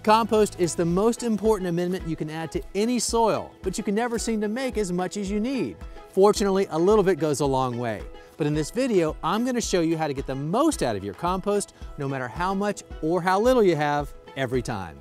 compost is the most important amendment you can add to any soil, but you can never seem to make as much as you need. Fortunately, a little bit goes a long way. But in this video, I'm going to show you how to get the most out of your compost, no matter how much or how little you have, every time.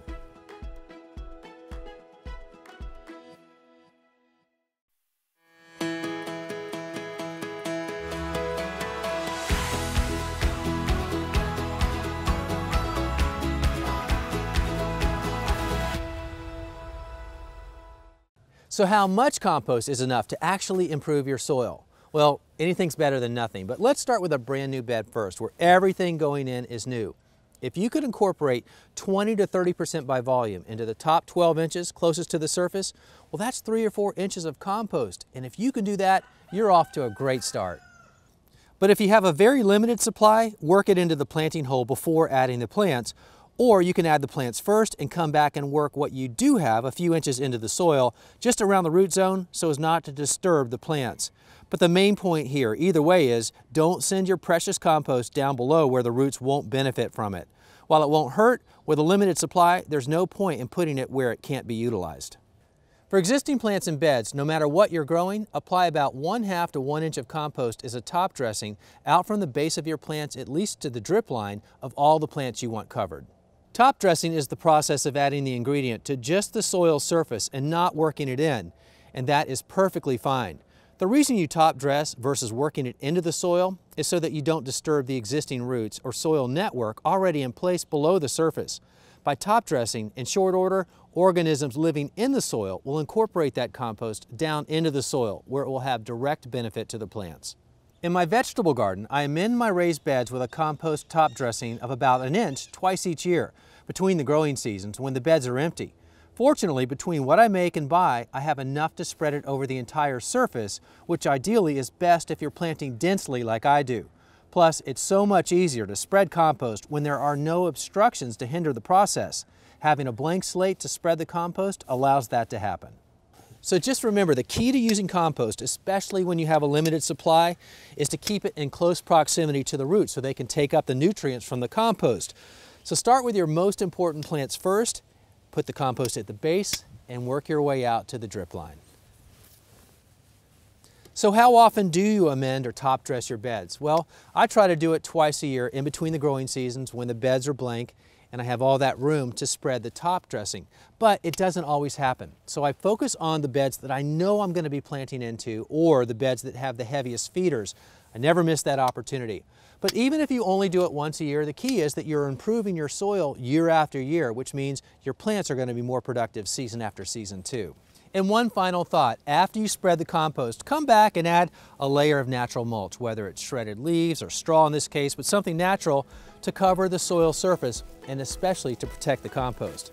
So how much compost is enough to actually improve your soil? Well, anything's better than nothing, but let's start with a brand new bed first, where everything going in is new. If you could incorporate 20 to 30% by volume into the top 12 inches closest to the surface, well, that's 3 or 4 inches of compost. And if you can do that, you're off to a great start. But if you have a very limited supply, work it into the planting hole before adding the plants. Or you can add the plants first and come back and work what you do have a few inches into the soil, just around the root zone, so as not to disturb the plants. But the main point here, either way, is don't send your precious compost down below where the roots won't benefit from it. While it won't hurt, with a limited supply, there's no point in putting it where it can't be utilized. For existing plants in beds, no matter what you're growing, apply about 1/2 to 1 inch of compost as a top dressing out from the base of your plants at least to the drip line of all the plants you want covered. Top dressing is the process of adding the ingredient to just the soil surface and not working it in, and that is perfectly fine. The reason you top dress versus working it into the soil is so that you don't disturb the existing roots or soil network already in place below the surface. By top dressing, in short order, organisms living in the soil will incorporate that compost down into the soil, where it will have direct benefit to the plants. In my vegetable garden, I amend my raised beds with a compost top dressing of about 1 inch twice each year between the growing seasons when the beds are empty. Fortunately, between what I make and buy, I have enough to spread it over the entire surface, which ideally is best if you're planting densely like I do. Plus, it's so much easier to spread compost when there are no obstructions to hinder the process. Having a blank slate to spread the compost allows that to happen. So just remember, the key to using compost, especially when you have a limited supply, is to keep it in close proximity to the roots so they can take up the nutrients from the compost. So start with your most important plants first, put the compost at the base, and work your way out to the drip line. So how often do you amend or top dress your beds? Well, I try to do it twice a year in between the growing seasons when the beds are blank and I have all that room to spread the top dressing. But it doesn't always happen. So I focus on the beds that I know I'm going to be planting into, or the beds that have the heaviest feeders. I never miss that opportunity. But even if you only do it once a year, the key is that you're improving your soil year after year, which means your plants are going to be more productive season after season too. And one final thought, after you spread the compost, come back and add a layer of natural mulch, whether it's shredded leaves or straw in this case, but something natural to cover the soil surface and especially to protect the compost.